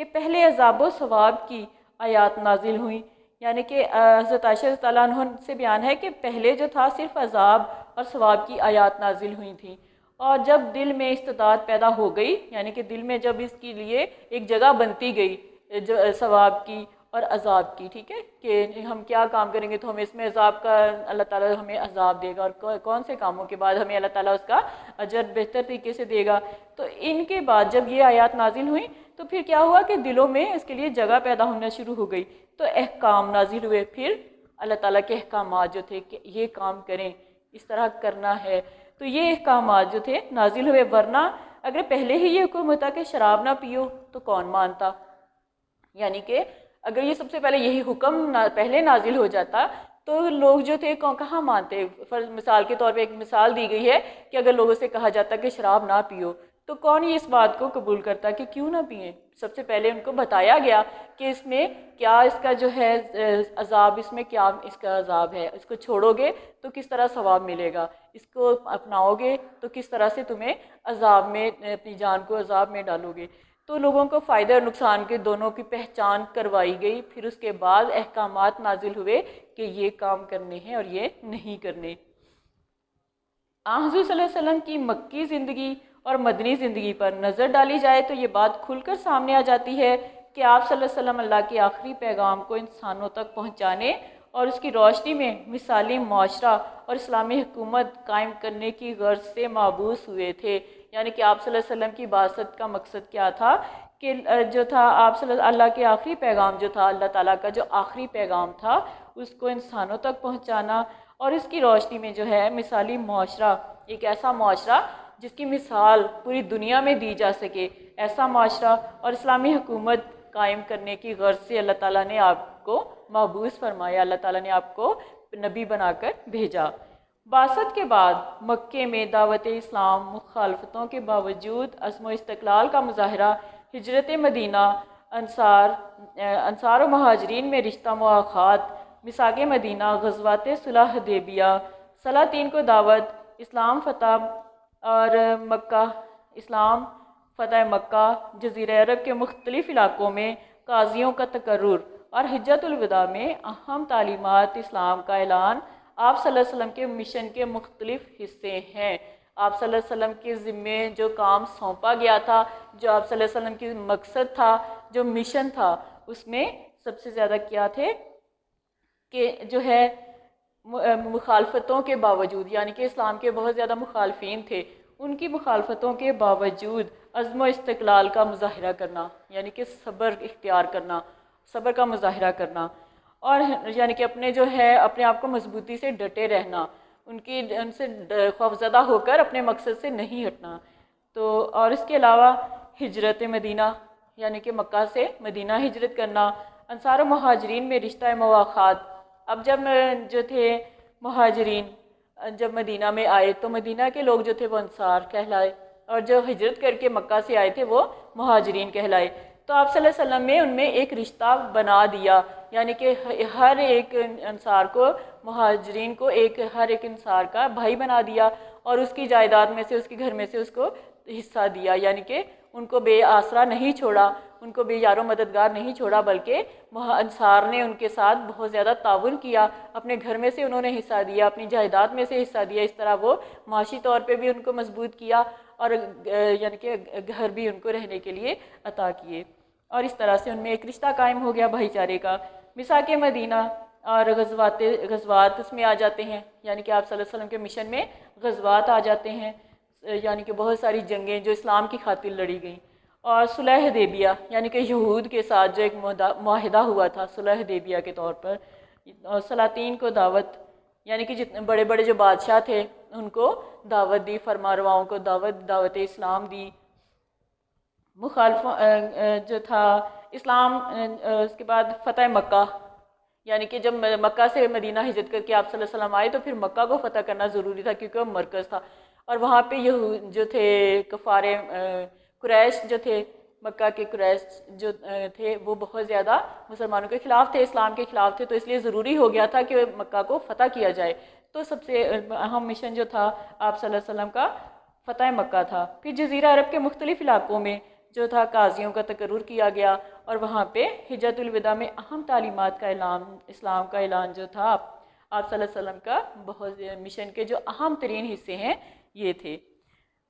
کہ پہلے عذاب و ثواب کی آیات نازل ہوئیں، یعنی کہ حضرت عائشہ رضی اللہ عنہ سے بیان ہے کہ پہلے جو تھا صرف عذاب اور ثواب کی آیات نازل ہوئی تھیں، اور جب دل میں استطاعت پیدا ہو گئی، یعنی کہ دل میں جب اس کے لیے ایک جگہ بنتی گئی جو ثواب کی اور عذاب کی، ٹھیک ہے، کہ ہم کیا کام کریں گے تو ہمیں اس میں عذاب کا اللہ تعالیٰ ہمیں عذاب دے گا، اور کون سے کاموں کے بعد ہمیں اللہ تعالیٰ اس کا اجر بہتر طریقے سے دے گا۔ تو ان کے بعد جب یہ آیات نازل ہوئیں تو پھر کیا ہوا کہ دلوں میں اس کے لیے جگہ پیدا ہونا شروع ہو گئی، تو احکام نازل ہوئے، پھر اللہ تعالیٰ کے احکامات جو تھے کہ یہ کام کریں، اس طرح کرنا ہے، تو یہ احکامات جو تھے نازل ہوئے، ورنہ اگر پہلے ہی یہ حکم ہوتا کہ شراب نہ پیو تو کون مانتا، یعنی کہ اگر یہ سب سے پہلے یہی حکم پہلے نازل ہو جاتا تو لوگ جو تھے کہاں مانتے۔ مثال کے طور پہ ایک مثال دی گئی ہے کہ اگر لوگوں سے کہا جاتا کہ شراب نہ پیو تو کون یہ اس بات کو قبول کرتا کہ کیوں نہ پئیں۔ سب سے پہلے ان کو بتایا گیا کہ اس میں کیا اس کا جو ہے عذاب، اس میں کیا اس کا عذاب ہے، اس کو چھوڑو گے تو کس طرح ثواب ملے گا، اس کو اپناؤ گے تو کس طرح سے تمہیں عذاب میں اپنی جان کو عذاب میں ڈالو گے۔ تو لوگوں کو فائدے اور نقصان کے دونوں کی پہچان کروائی گئی، پھر اس کے بعد احکامات نازل ہوئے کہ یہ کام کرنے ہیں اور یہ نہیں کرنے۔ حضور صلی اللہ علیہ وسلم کی مکی زندگی اور مدنی زندگی پر نظر ڈالی جائے تو یہ بات کھل کر سامنے آ جاتی ہے کہ آپ صلی اللہ علیہ وسلم اللہ کے آخری پیغام کو انسانوں تک پہنچانے اور اس کی روشنی میں مثالی معاشرہ اور اسلامی حکومت قائم کرنے کی غرض سے مابعوث ہوئے تھے، یعنی کہ آپ صلی اللہ علیہ وسلم کی بعثت کا مقصد کیا تھا کہ جو تھا آپ صلی اللہ کے آخری پیغام جو تھا، اللہ تعالیٰ کا جو آخری پیغام تھا اس کو انسانوں تک پہنچانا، اور اس کی روشنی میں جو ہے مثالی معاشرہ، ایک ایسا معاشرہ جس کی مثال پوری دنیا میں دی جا سکے، ایسا معاشرہ اور اسلامی حکومت قائم کرنے کی غرض سے اللہ تعالیٰ نے آپ کو مبعوث فرمایا، اللہ تعالیٰ نے آپ کو نبی بنا کر بھیجا۔ بعثت کے بعد مکے میں دعوت اسلام مخالفتوں کے باوجود عزم و استقلال کا مظاہرہ، ہجرت مدینہ، انصار و مہاجرین میں رشتہ مواخات، میثاق مدینہ، غزوات صلح حدیبیہ، سلاطین کو دعوت، اسلام فتح مکہ، جزیرہ عرب کے مختلف علاقوں میں قاضیوں کا تقرر اور حجۃ الوداع میں اہم تعلیمات اسلام کا اعلان آپ صلی اللہ علیہ وسلم کے مشن کے مختلف حصے ہیں۔ آپ صلی اللہ علیہ وسلم کے ذمے جو کام سونپا گیا تھا، جو آپ صلی اللہ علیہ وسلم کی مقصد تھا، جو مشن تھا، اس میں سب سے زیادہ کیا تھے کہ جو ہے مخالفتوں کے باوجود، یعنی کہ اسلام کے بہت زیادہ مخالفین تھے، ان کی مخالفتوں کے باوجود عزم و استقلال کا مظاہرہ کرنا، یعنی کہ صبر اختیار کرنا، صبر کا مظاہرہ کرنا، اور یعنی کہ اپنے آپ کو مضبوطی سے ڈٹے رہنا، ان سے خوفزدہ ہو کر اپنے مقصد سے نہیں ہٹنا۔ تو اور اس کے علاوہ ہجرت مدینہ، یعنی کہ مکہ سے مدینہ ہجرت کرنا، انصار و مہاجرین میں رشتہ مواخات۔ اب جب جو تھے مہاجرین جب مدینہ میں آئے تو مدینہ کے لوگ جو تھے وہ انصار کہلائے، اور جو ہجرت کر کے مکہ سے آئے تھے وہ مہاجرین کہلائے۔ تو آپ صلی اللہ علیہ وسلم نے ان میں ایک رشتہ بنا دیا، یعنی کہ ہر ایک انصار کو، مہاجرین کو ہر ایک انصار کا بھائی بنا دیا، اور اس کی جائیداد میں سے، اس کے گھر میں سے اس کو حصہ دیا، یعنی کہ ان کو بے آسرا نہیں چھوڑا، ان کو بے یار و مددگار نہیں چھوڑا، بلکہ انصار نے ان کے ساتھ بہت زیادہ تعاون کیا، اپنے گھر میں سے انہوں نے حصہ دیا، اپنی جائیداد میں سے حصہ دیا، اس طرح وہ معاشی طور پہ بھی ان کو مضبوط کیا، اور یعنی کہ گھر بھی ان کو رہنے کے لیے عطا کیے، اور اس طرح سے ان میں ایک رشتہ قائم ہو گیا بھائی چارے کا۔ میثاق مدینہ اور غزوات اس میں آ جاتے ہیں، یعنی کہ آپ صلی اللہ علیہ وسلم کے مشن میں غزوات آ جاتے ہیں، یعنی کہ بہت ساری جنگیں جو اسلام کی خاطر لڑی گئیں، اور صلح حدیبیہ، یعنی کہ یہود کے ساتھ جو ایک معاہدہ ہوا تھا صلح حدیبیہ کے طور پر، اور سلاطین کو دعوت، یعنی کہ جتنے بڑے بڑے جو بادشاہ تھے ان کو دعوت دی، فرمانرواؤں کو دعوت اسلام دی، مخالفوں جو تھا اسلام۔ اس کے بعد فتح مکہ، یعنی کہ جب مکہ سے مدینہ ہجرت کر کے آپ صلی اللہ علیہ وسلم آئے تو پھر مکہ کو فتح کرنا ضروری تھا، کیونکہ وہ مرکز تھا، اور وہاں پہ یہود جو تھے کفار قریش جو تھے، مکہ کے قریش جو تھے وہ بہت زیادہ مسلمانوں کے خلاف تھے، اسلام کے خلاف تھے، تو اس لیے ضروری ہو گیا تھا کہ مکہ کو فتح کیا جائے۔ تو سب سے اہم مشن جو تھا آپ صلی اللہ علیہ وسلم کا فتح مکہ تھا۔ پھر جزیرہ عرب کے مختلف علاقوں میں جو تھا قاضیوں کا تقرر کیا گیا، اور وہاں پہ حجۃ الوداع میں اہم تعلیمات کا اعلان، اسلام کا اعلان جو تھا آپ صلی اللہ علیہ وسلم کا، بہت مشن کے جو اہم ترین حصے ہیں یہ تھے۔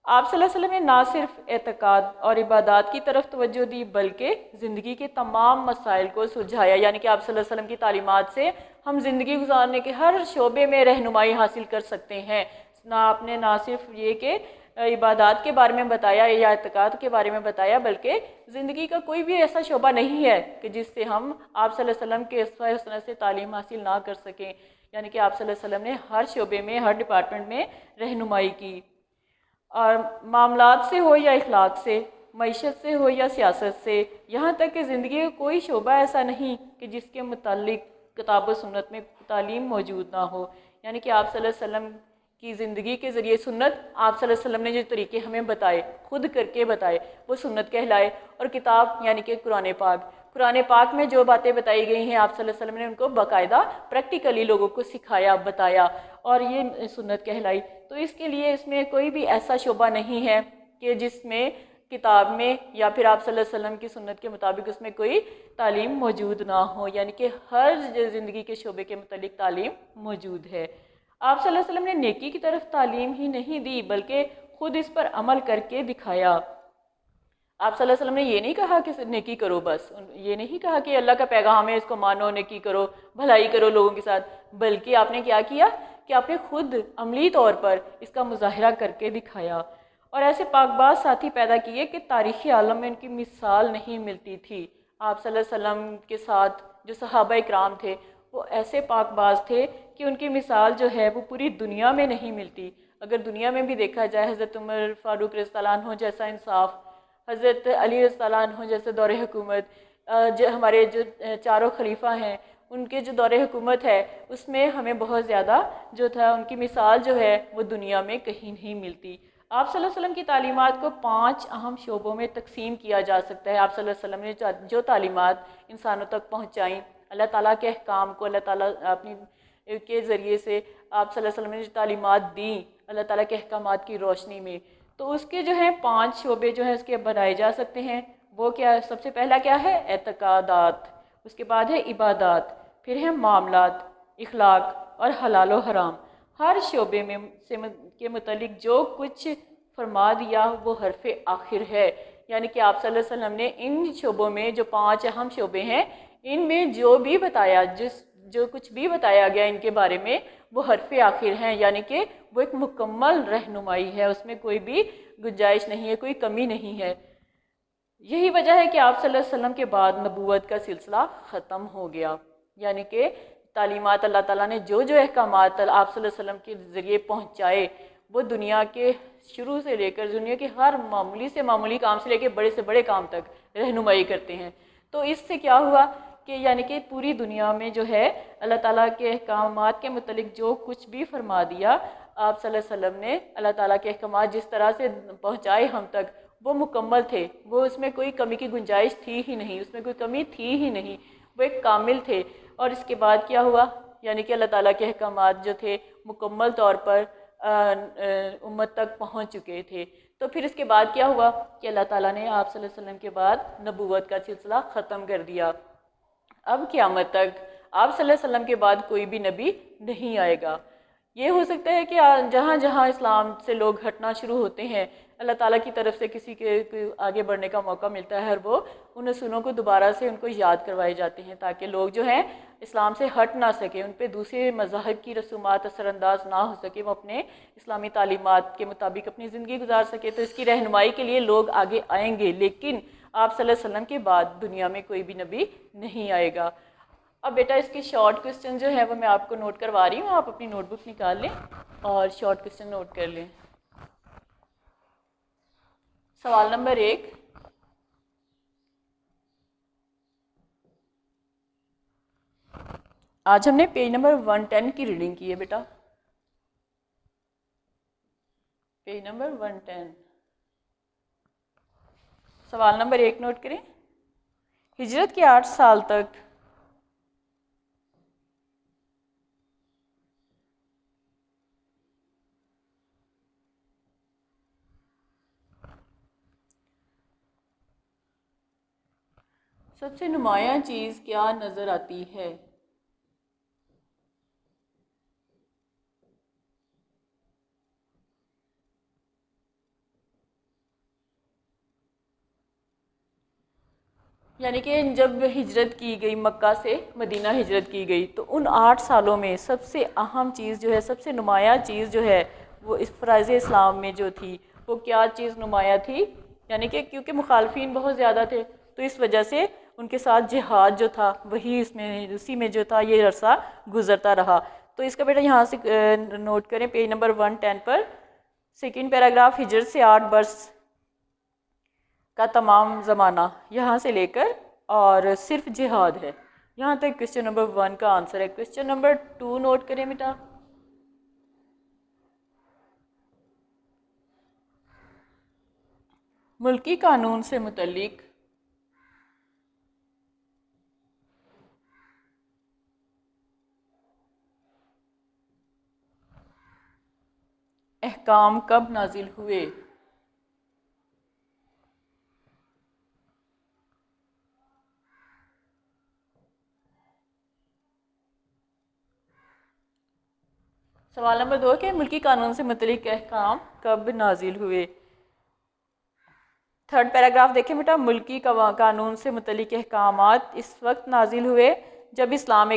آپ صلی اللہ علیہ وسلم نے نہ صرف اعتقاد اور عبادات کی طرف توجہ دی بلکہ زندگی کے تمام مسائل کو سلجھایا، یعنی کہ آپ صلی اللہ علیہ وسلم کی تعلیمات سے ہم زندگی گزارنے کے ہر شعبے میں رہنمائی حاصل کر سکتے ہیں۔ آپ نے نہ صرف یہ کہ عبادات کے بارے میں بتایا یا اعتقاد کے بارے میں بتایا، بلکہ زندگی کا کوئی بھی ایسا شعبہ نہیں ہے کہ جس سے ہم آپ صلی اللہ علیہ وسلم کے اسوہ حسنہ سے تعلیم حاصل نہ کر سکیں، یعنی کہ آپ صلی اللہ علیہ وسلم نے ہر شعبے میں، ہر ڈپارٹمنٹ میں رہنمائی کی، اور معاملات سے ہو یا اخلاق سے، معیشت سے ہو یا سیاست سے، یہاں تک کہ زندگی کا کوئی شعبہ ایسا نہیں کہ جس کے متعلق کتاب و سنت میں تعلیم موجود نہ ہو۔ یعنی کہ آپ صلی اللہ علیہ وسلم کی زندگی کے ذریعے سنت، آپ صلی اللہ علیہ وسلم نے جو طریقے ہمیں بتائے، خود کر کے بتائے، وہ سنت کہلائے، اور کتاب یعنی کہ قرآن پاک میں جو باتیں بتائی گئی ہیں آپ صلی اللہ علیہ وسلم نے ان کو باقاعدہ پریکٹیکلی لوگوں کو سکھایا، بتایا، اور یہ سنت کہلائی۔ تو اس کے لیے اس میں کوئی بھی ایسا شعبہ نہیں ہے کہ جس میں کتاب میں یا پھر آپ صلی اللہ علیہ وسلم کی سنت کے مطابق اس میں کوئی تعلیم موجود نہ ہو، یعنی کہ ہر زندگی کے شعبے کے متعلق تعلیم موجود ہے۔ آپ صلی اللہ علیہ وسلم نے نیکی کی طرف تعلیم ہی نہیں دی بلکہ خود اس پر عمل کر کے دکھایا۔ آپ صلی اللہ علیہ وسلم نے یہ نہیں کہا کہ نیکی کرو، بس یہ نہیں کہا کہ اللہ کا پیغام ہے اس کو مانو، نیکی کرو، بھلائی کرو لوگوں کے ساتھ، بلکہ آپ نے کیا کیا کہ آپ نے خود عملی طور پر اس کا مظاہرہ کر کے دکھایا، اور ایسے پاک باز ساتھی پیدا کیے کہ تاریخی عالم میں ان کی مثال نہیں ملتی تھی۔ آپ صلی اللہ علیہ وسلم کے ساتھ جو صحابہ اکرام تھے وہ ایسے پاک باز تھے کہ ان کی مثال جو ہے وہ پوری دنیا میں نہیں ملتی۔ اگر دنیا میں بھی دیکھا جائے، حضرت عمر فاروق رضی اللہ عنہ جیسا انصاف، حضرت علی رضی اللہ عنہ جیسے دور حکومت، ہمارے جو چاروں خلیفہ ہیں ان کے جو دور حکومت ہے اس میں ہمیں بہت زیادہ جو تھا ان کی مثال جو ہے وہ دنیا میں کہیں نہیں ملتی۔ آپ صلی اللہ علیہ وسلم کی تعلیمات کو 5 اہم شعبوں میں تقسیم کیا جا سکتا ہے۔ آپ صلی اللہ علیہ وسلم نے جو تعلیمات انسانوں تک پہنچائیں، اللہ تعالیٰ کے احکام کو اللہ تعالیٰ اپنی کے ذریعے سے آپ صلی اللہ علیہ وسلم نے جو تعلیمات دیں اللہ تعالیٰ کے احکامات کی روشنی میں، تو اس کے جو ہیں 5 شعبے جو ہیں اس کے بنائے جا سکتے ہیں۔ وہ کیا ہے؟ سب سے پہلا کیا ہے؟ اعتقادات، اس کے بعد ہے عبادات، پھر ہے معاملات، اخلاق اور حلال و حرام۔ ہر شعبے میں کے متعلق جو کچھ فرما دیا وہ حرف آخر ہے، یعنی کہ آپ صلی اللہ علیہ وسلم نے ان شعبوں میں جو 5 اہم شعبے ہیں ان میں جو بھی بتایا، جو کچھ بھی بتایا گیا ان کے بارے میں وہ حرف آخر ہیں، یعنی کہ وہ ایک مکمل رہنمائی ہے، اس میں کوئی بھی گنجائش نہیں ہے، کوئی کمی نہیں ہے۔ یہی وجہ ہے کہ آپ صلی اللہ علیہ وسلم کے بعد نبوت کا سلسلہ ختم ہو گیا، یعنی کہ تعلیمات اللہ تعالیٰ نے جو احکامات آپ صلی اللہ علیہ وسلم کے ذریعے پہنچائے وہ دنیا کے شروع سے لے کر دنیا کے ہر معمولی سے معمولی کام سے لے کے بڑے سے بڑے کام تک رہنمائی کرتے ہیں۔ تو اس سے کیا ہوا کہ یعنی کہ پوری دنیا میں جو ہے اللہ تعالیٰ کے احکامات کے متعلق جو کچھ بھی فرما دیا آپ صلی اللہ علیہ وسلم نے، اللہ تعالیٰ کے احکامات جس طرح سے پہنچائے ہم تک وہ مکمل تھے، وہ اس میں کوئی کمی کی گنجائش تھی ہی نہیں، اس میں کوئی کمی تھی ہی نہیں، وہ ایک کامل تھے۔ اور اس کے بعد کیا ہوا؟ یعنی کہ اللہ تعالیٰ کے احکامات جو تھے مکمل طور پر امت تک پہنچ چکے تھے۔ تو پھر اس کے بعد کیا ہوا کہ اللہ تعالیٰ نے آپ صلی اللہ علیہ وسلم کے بعد نبوت کا سلسلہ ختم کر دیا۔ اب قیامت تک آپ صلی اللہ علیہ وسلم کے بعد کوئی بھی نبی نہیں آئے گا۔ یہ ہو سکتا ہے کہ جہاں جہاں اسلام سے لوگ ہٹنا شروع ہوتے ہیں اللہ تعالیٰ کی طرف سے کسی کے آگے بڑھنے کا موقع ملتا ہے اور وہ ان اصولوں کو دوبارہ سے ان کو یاد کروائے جاتے ہیں تاکہ لوگ جو ہیں اسلام سے ہٹ نہ سکیں، ان پہ دوسرے مذاہب کی رسومات اثر انداز نہ ہو سکے، وہ اپنے اسلامی تعلیمات کے مطابق اپنی زندگی گزار سکے۔ تو اس کی رہنمائی کے لیے لوگ آگے آئیں گے، لیکن آپ صلی اللہ علیہ وسلم کے بعد دنیا میں کوئی بھی نبی نہیں آئے گا۔ اب بیٹا اس کے شارٹ کوسچن جو ہے وہ میں آپ کو نوٹ کروا رہی ہوں، آپ اپنی نوٹ بک نکال لیں اور شارٹ کوسچن نوٹ کر لیں۔ سوال نمبر 1، آج ہم نے پیج نمبر 110 کی ریڈنگ کی ہے بیٹا، پیج نمبر 110۔ سوال نمبر 1 نوٹ کریں۔ ہجرت کے 8 سال تک سب سے نمایاں چیز کیا نظر آتی ہے؟ یعنی کہ جب ہجرت کی گئی، مکہ سے مدینہ ہجرت کی گئی، تو ان 8 سالوں میں سب سے اہم چیز جو ہے، سب سے نمایاں چیز جو ہے وہ اس فرائض اسلام میں جو تھی، وہ کیا چیز نمایاں تھی؟ یعنی کہ کیونکہ مخالفین بہت زیادہ تھے، تو اس وجہ سے ان کے ساتھ جہاد جو تھا وہی اسی میں جو تھا یہ عرصہ گزرتا رہا۔ تو اس کا بیٹا یہاں سے نوٹ کریں پیج نمبر 110 پر، سیکنڈ پیراگراف، ہجرت سے 8 برس کا تمام زمانہ یہاں سے لے کر اور صرف جہاد ہے، یہاں تک کوشچن نمبر 1 کا آنسر ہے۔ کوشچن نمبر 2 نوٹ کریں بیٹا، ملکی قانون سے متعلق احکام کب نازل ہوئے؟ سوال نمبر 2 کہ ملکی قانون سے متعلق احکام کب نازل ہوئے؟ تھرڈ پیراگراف دیکھیں بیٹا، ملکی قانون سے متعلق احکامات اس وقت نازل ہوئے جب اسلام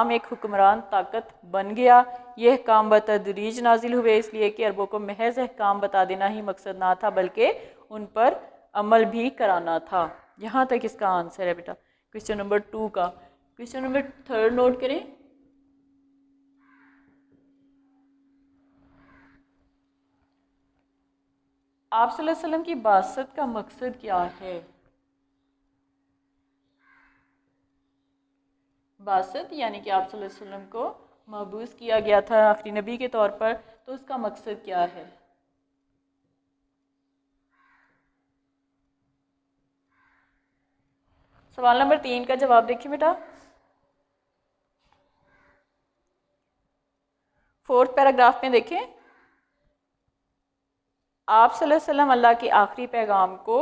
ایک حکمران طاقت بن گیا۔ یہ احکام بتدریج نازل ہوئے اس لیے کہ عربوں کو محض احکام بتا دینا ہی مقصد نہ تھا بلکہ ان پر عمل بھی کرانا تھا۔ یہاں تک اس کا آنسر ہے بیٹا کوشچن نمبر 2 کا۔ کوشچن نمبر 3 نوٹ کریں، آپ صلی اللہ علیہ وسلم کی بعثت کا مقصد کیا ہے؟ بعثت یعنی کہ آپ صلی اللہ علیہ وسلم کو مبعوث کیا گیا تھا آخری نبی کے طور پر، تو اس کا مقصد کیا ہے؟ سوال نمبر 3 کا جواب دیکھیں بیٹا، 4 پیراگراف میں دیکھیں، آپ صلی اللہ علیہ وسلم اللہ کے آخری پیغام کو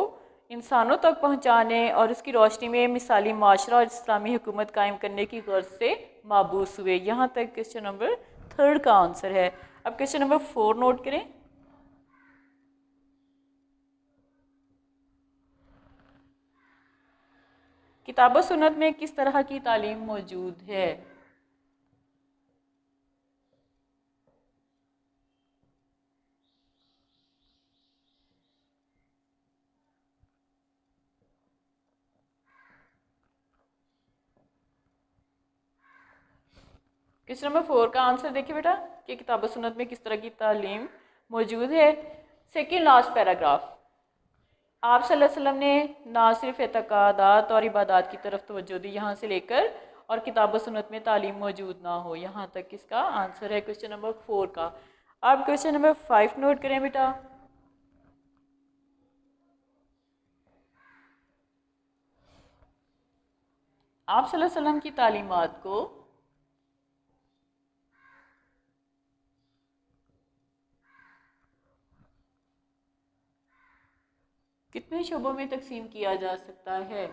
انسانوں تک پہنچانے اور اس کی روشنی میں مثالی معاشرہ اور اسلامی حکومت قائم کرنے کی غرض سے مبعوث ہوئے۔ یہاں تک کوشچن نمبر 3 کا آنسر ہے۔ اب کوشچن نمبر 4 نوٹ کریں، کتاب و سنت میں کس طرح کی تعلیم موجود ہے؟ کوشچن نمبر 4 کا آنسر دیکھیں بیٹا کہ کتاب و سنت میں کس طرح کی تعلیم موجود ہے۔ سیکنڈ لاسٹ پیراگراف، آپ صلی اللہ علیہ وسلم نے نہ صرف اعتقادات اور عبادات کی طرف توجہ دی یہاں سے لے کر اور کتاب و سنت میں تعلیم موجود نہ ہو، یہاں تک اس کا آنسر ہے کوشچن نمبر 4 کا۔ اب کوشچن نمبر 5 نوٹ کریں بیٹا، آپ صلی اللہ علیہ وسلم کی تعلیمات کو کتنے شعبوں میں تقسیم کیا جا سکتا ہے؟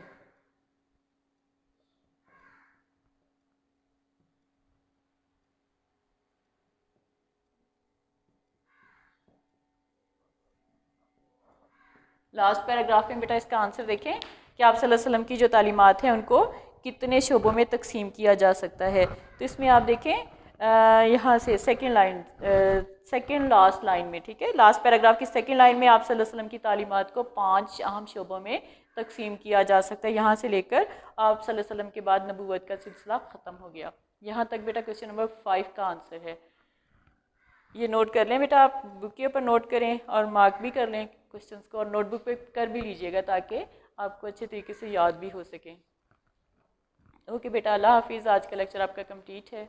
لاسٹ پیراگراف میں بیٹا اس کا آنسر دیکھیں کہ آپ صلی اللہ علیہ وسلم کی جو تعلیمات ہیں ان کو کتنے شعبوں میں تقسیم کیا جا سکتا ہے۔ تو اس میں آپ دیکھیں یہاں سے سیکنڈ لاسٹ لائن میں، ٹھیک ہے، لاسٹ پیراگراف کی سیکنڈ لائن میں آپ صلی اللہ علیہ وسلم کی تعلیمات کو 5 اہم شعبوں میں تقسیم کیا جا سکتا ہے، یہاں سے لے کر آپ صلی اللہ علیہ وسلم کے بعد نبوت کا سلسلہ ختم ہو گیا۔ یہاں تک بیٹا کوشچن نمبر 5 کا آنسر ہے۔ یہ نوٹ کر لیں بیٹا، آپ بک کے اوپر نوٹ کریں اور مارک بھی کر لیں کوشچنس کو، اور نوٹ بک پہ کر بھی لیجئے گا تاکہ آپ کو اچھے طریقے سے یاد بھی ہو سکیں۔ اوکے بیٹا، اللہ حافظ، آج کا لیکچر آپ کا کمپلیٹ ہے۔